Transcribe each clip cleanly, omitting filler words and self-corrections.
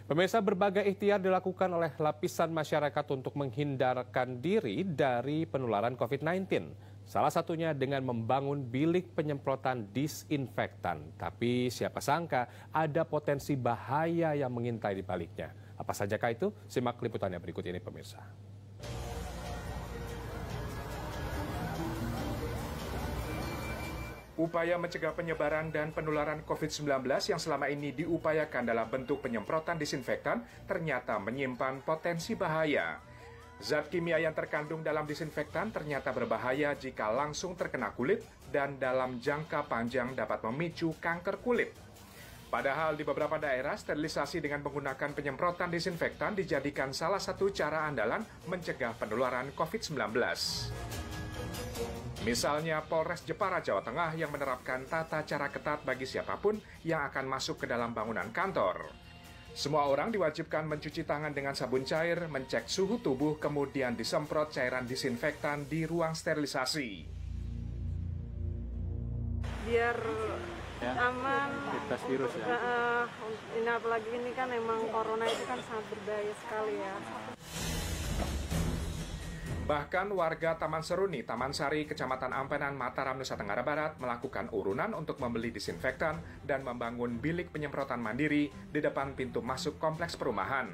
Pemirsa, berbagai ikhtiar dilakukan oleh lapisan masyarakat untuk menghindarkan diri dari penularan COVID-19. Salah satunya dengan membangun bilik penyemprotan disinfektan. Tapi siapa sangka ada potensi bahaya yang mengintai di baliknya. Apa sajakah itu? Simak liputannya berikut ini, pemirsa. Upaya mencegah penyebaran dan penularan COVID-19 yang selama ini diupayakan dalam bentuk penyemprotan disinfektan ternyata menyimpan potensi bahaya. Zat kimia yang terkandung dalam disinfektan ternyata berbahaya jika langsung terkena kulit dan dalam jangka panjang dapat memicu kanker kulit. Padahal di beberapa daerah, sterilisasi dengan menggunakan penyemprotan disinfektan dijadikan salah satu cara andalan mencegah penularan COVID-19. Misalnya Polres Jepara, Jawa Tengah yang menerapkan tata cara ketat bagi siapapun yang akan masuk ke dalam bangunan kantor. Semua orang diwajibkan mencuci tangan dengan sabun cair, mencek suhu tubuh, kemudian disemprot cairan disinfektan di ruang sterilisasi. Biar aman, bebas virus ya. Ini apalagi ini kan emang corona itu kan sangat berbahaya sekali ya. Bahkan warga Taman Seruni, Taman Sari, Kecamatan Ampenan, Mataram, Nusa Tenggara Barat melakukan urunan untuk membeli disinfektan dan membangun bilik penyemprotan mandiri di depan pintu masuk kompleks perumahan.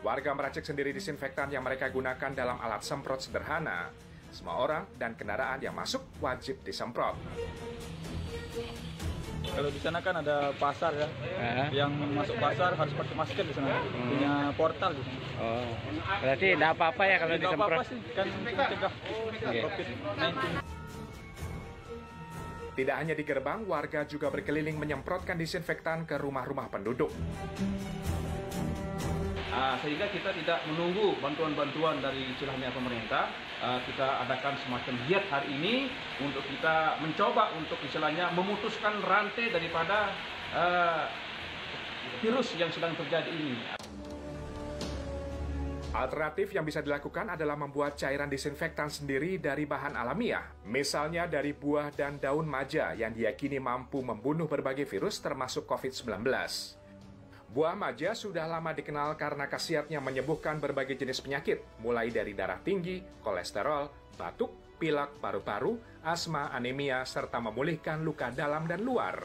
Warga meracik sendiri disinfektan yang mereka gunakan dalam alat semprot sederhana. Semua orang dan kendaraan yang masuk wajib disemprot. Kalau di sana kan ada pasar ya, yang masuk pasar harus pakai masker di sana, punya portal gitu. Oh, berarti tidak apa-apa ya kalau Tidak disemprot? apa-apa sih, kan mencegah COVID-19. Tidak hanya di gerbang, warga juga berkeliling menyemprotkan disinfektan ke rumah-rumah penduduk. Sehingga kita tidak menunggu bantuan-bantuan dari istilahnya pemerintah. Kita adakan semacam giat hari ini untuk kita mencoba untuk istilahnya memutuskan rantai daripada virus yang sedang terjadi ini. Alternatif yang bisa dilakukan adalah membuat cairan disinfektan sendiri dari bahan alamiah. Misalnya dari buah dan daun maja yang diyakini mampu membunuh berbagai virus termasuk COVID-19. Buah maja sudah lama dikenal karena khasiatnya menyembuhkan berbagai jenis penyakit, mulai dari darah tinggi, kolesterol, batuk, pilek, paru-paru, asma, anemia, serta memulihkan luka dalam dan luar.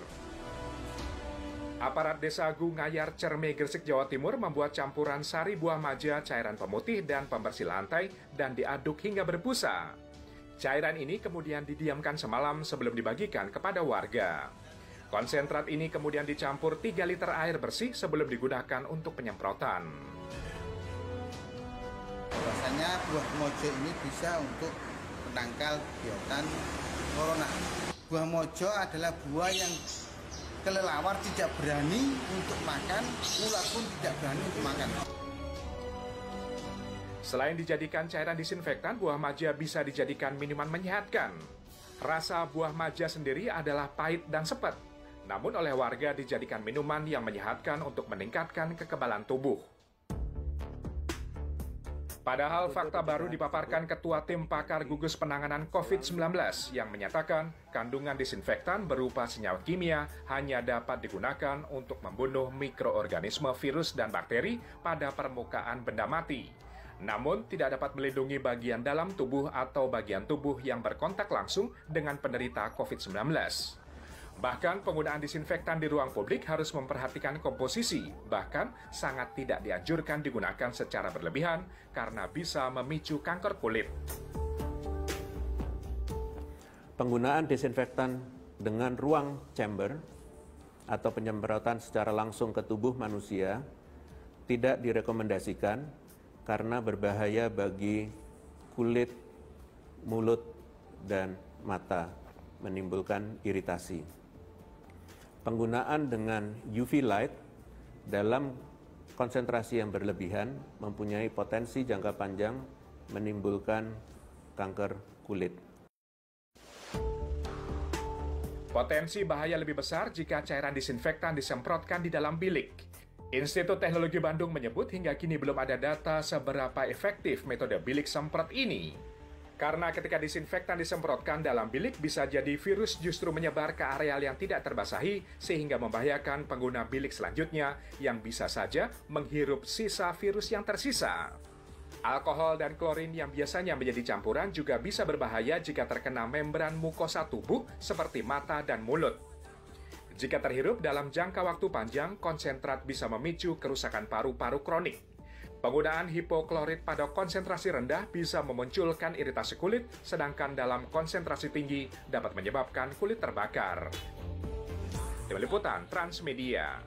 Aparat Desa Gungayar, Cerme, Gresik, Jawa Timur membuat campuran sari buah maja, cairan pemutih, dan pembersih lantai, dan diaduk hingga berbusa. Cairan ini kemudian didiamkan semalam sebelum dibagikan kepada warga. Konsentrat ini kemudian dicampur 3 liter air bersih sebelum digunakan untuk penyemprotan. Bahwasanya buah mojo ini bisa untuk menangkal biotan corona. Buah mojo adalah buah yang kelelawar tidak berani untuk makan, ular pun tidak berani untuk makan. Selain dijadikan cairan disinfektan, buah maja bisa dijadikan minuman menyehatkan. Rasa buah maja sendiri adalah pahit dan sepet. Namun oleh warga dijadikan minuman yang menyehatkan untuk meningkatkan kekebalan tubuh. Padahal fakta baru dipaparkan Ketua Tim Pakar Gugus Penanganan COVID-19 yang menyatakan kandungan disinfektan berupa senyawa kimia hanya dapat digunakan untuk membunuh mikroorganisme virus dan bakteri pada permukaan benda mati. Namun tidak dapat melindungi bagian dalam tubuh atau bagian tubuh yang berkontak langsung dengan penderita COVID-19. Bahkan penggunaan disinfektan di ruang publik harus memperhatikan komposisi, bahkan sangat tidak dianjurkan digunakan secara berlebihan karena bisa memicu kanker kulit. Penggunaan disinfektan dengan ruang chamber atau penyemprotan secara langsung ke tubuh manusia tidak direkomendasikan karena berbahaya bagi kulit, mulut, dan mata, menimbulkan iritasi. Penggunaan dengan UV light dalam konsentrasi yang berlebihan mempunyai potensi jangka panjang menimbulkan kanker kulit. Potensi bahaya lebih besar jika cairan disinfektan disemprotkan di dalam bilik. Institut Teknologi Bandung menyebut hingga kini belum ada data seberapa efektif metode bilik semprot ini. Karena ketika disinfektan disemprotkan dalam bilik, bisa jadi virus justru menyebar ke areal yang tidak terbasahi, sehingga membahayakan pengguna bilik selanjutnya yang bisa saja menghirup sisa virus yang tersisa. Alkohol dan klorin yang biasanya menjadi campuran juga bisa berbahaya jika terkena membran mukosa tubuh seperti mata dan mulut. Jika terhirup dalam jangka waktu panjang, konsentrat bisa memicu kerusakan paru-paru kronik. Penggunaan hipoklorit pada konsentrasi rendah bisa memunculkan iritasi kulit, sedangkan dalam konsentrasi tinggi dapat menyebabkan kulit terbakar. Tim Liputan Transmedia.